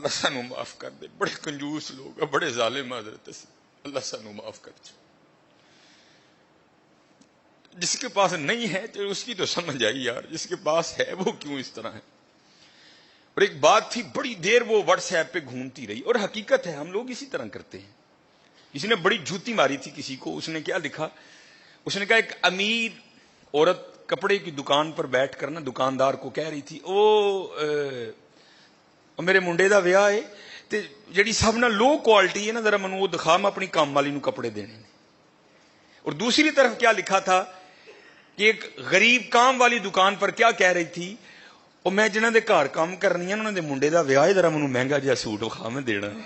اللہ سانو معاف کر دے، بڑے کنجوس لوگ ہیں، بڑے ظالم حضرت، اللہ سانو معاف کر دے۔ جس کے پاس نہیں ہے تو اس کی تو سمجھ آئی یار، جس کے پاس ہے وہ کیوں اس طرح ہے۔ اور ایک بات تھی، بڑی دیر وہ واٹس ایپ پہ گھومتی رہی، اور حقیقت ہے ہم لوگ اسی طرح کرتے ہیں۔ کسی نے بڑی جھوتی ماری تھی کسی کو، اس نے کیا لکھا، اس نے کہا ایک امیر عورت کپڑے کی دکان پر بیٹھ کر نا دکاندار کو کہہ رہی تھی، میرے منڈے دا ویاہ ہے تے جڑی سب نہ لو کوالٹی ہے نا ذرا منو وہ دکھا، میں اپنی کام والی نو کپڑے دینے نے۔ اور دوسری طرف کیا لکھا تھا کہ ایک غریب کام والی دکان پر کیا کہہ رہی تھی، اور میں جنہاں دے گھر کام کرنی ہے انہاں دے منڈے دا ویاہ ہے، ذرا منو مہنگا جہا سوٹ وکھا میں دینا ہے۔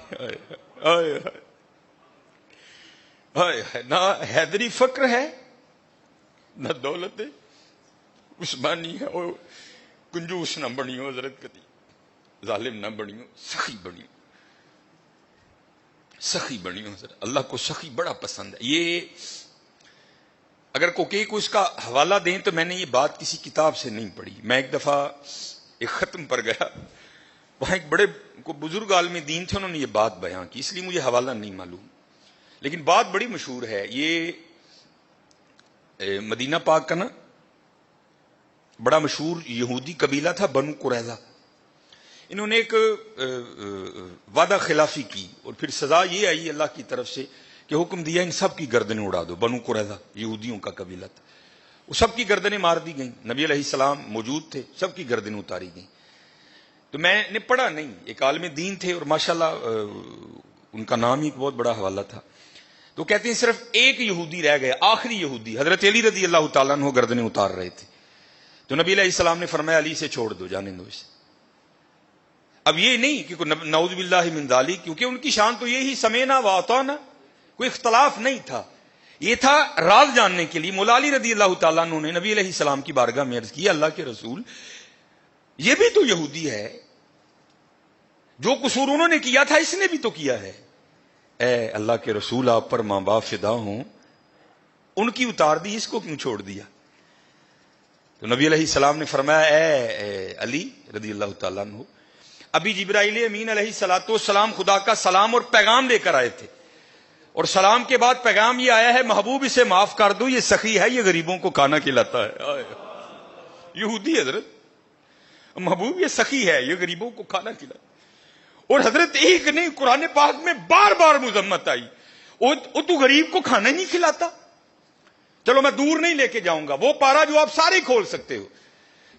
نہ حیدری فقر ہے نہ دولت ہے، عثمانی ہے، اور کنجوس نہ بنیو حضرت، کدی ظالم نہ بنیو، سخی بنیو، سخی بنیو حضرت۔ اللہ کو سخی بڑا پسند ہے۔ یہ اگر کوئی اس کا حوالہ دیں تو میں نے یہ بات کسی کتاب سے نہیں پڑھی، میں ایک دفعہ ایک ختم پر گیا، وہاں ایک بڑے بزرگ عالم دین تھے، انہوں نے یہ بات بیان کی، اس لیے مجھے حوالہ نہیں معلوم، لیکن بات بڑی مشہور ہے۔ یہ مدینہ پاک کا نا بڑا مشہور یہودی قبیلہ تھا بنو قریظہ، انہوں نے ایک وعدہ خلافی کی، اور پھر سزا یہ آئی اللہ کی طرف سے کہ حکم دیا ان سب کی گردنیں اڑا دو۔ بنو قریظہ یہودیوں کا قبیلہ تھا، وہ سب کی گردنیں مار دی گئیں، نبی علیہ السلام موجود تھے، سب کی گردنیں اتاری گئیں۔ تو میں نے پڑھا نہیں، ایک عالم دین تھے اور ماشاءاللہ ان کا نام ہی ایک بہت بڑا حوالہ تھا، تو کہتے ہیں صرف ایک یہودی رہ گئے، آخری یہودی حضرت علی رضی اللہ تعالیٰ عنہ گردنیں اتار رہے تھے، تو نبی علیہ السلام نے فرمایا علی سے چھوڑ دو، جانے دو اسے۔ اب یہ نہیں کہ نعوذ باللہ من ذالک، کیونکہ ان کی شان تو یہی سمینا و اطعنا، کوئی اختلاف نہیں تھا، یہ تھا راز جاننے کے لیے۔ مولا علی رضی اللہ تعالیٰ عنہ نے نبی علیہ السلام کی بارگاہ میں عرض کی، اللہ کے رسول یہ بھی تو یہودی ہے، جو قصور انہوں نے کیا تھا اس نے بھی تو کیا ہے۔ اے اللہ کے رسول آپ پر ماں باپ فدا ہوں، ان کی اتار دی، اس کو کیوں چھوڑ دیا؟ تو نبی علیہ السلام نے فرمایا اے علی رضی اللہ تعالیٰ عنہ، ابھی جبرائیل امین علیہ الصلوۃ والسلام خدا کا سلام اور پیغام لے کر آئے تھے، اور سلام کے بعد پیغام یہ آیا ہے محبوب اسے معاف کر دو، یہ سخی ہے، یہ غریبوں کو کھانا کھلاتا ہے۔ یہودی حضرت، محبوب یہ سخی ہے، یہ غریبوں کو کھانا کھلاتا ہے۔ اور حضرت ایک نہیں، قرآن پاک میں بار بار مذمت آئی، وہ تو غریب کو کھانا ہی نہیں کھلاتا۔ چلو میں دور نہیں لے کے جاؤں گا، وہ پارا جو آپ سارے کھول سکتے ہو،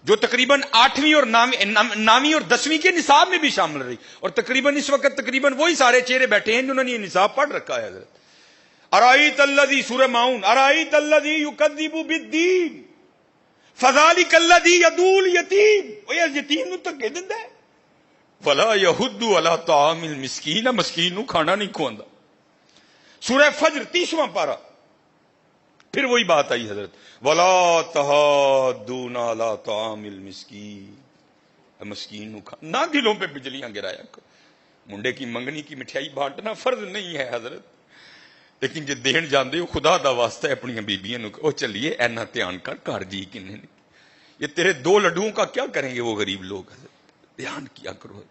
جو تقریباً 8ویں اور 9ویں اور 10ویں کے نصاب میں بھی شامل رہی، اور تقریباً اس وقت تقریباً وہی سارے چہرے بیٹھے ہیں جنہوں نے یہ نصاب پڑھ رکھا ہے حضرت۔ ارائیت الذی، سورہ ماؤن، ارائیت الذی یکذب بالدین فذلک الذی یدعو الیتیم، وہ یتیم نو دھکے دیندا ہے، ولا یحض علی طعام المسکین، مسکین نو کھانا نہیں کھواندا۔ سورہ فجر 30واں پارہ، پھر وہی بات آئی حضرت، ولا تحاضون علی طعام المسکین، مسکین نو کھانا نہ، دلوں پہ بجلیاں گرایا کرو۔ منڈے کی منگنی کی مٹھائی بانٹنا فرض نہیں ہے حضرت، لیکن جے دین جاندے ہو خدا دا واسطہ ہے اپنی بیبیاں نو او چلیے اینا دھیان کر گھر جی کنے نے، یہ تیرے 2 لڈوؤں کا کیا کریں گے وہ غریب لوگ، حضرت دھیان کیا کرو۔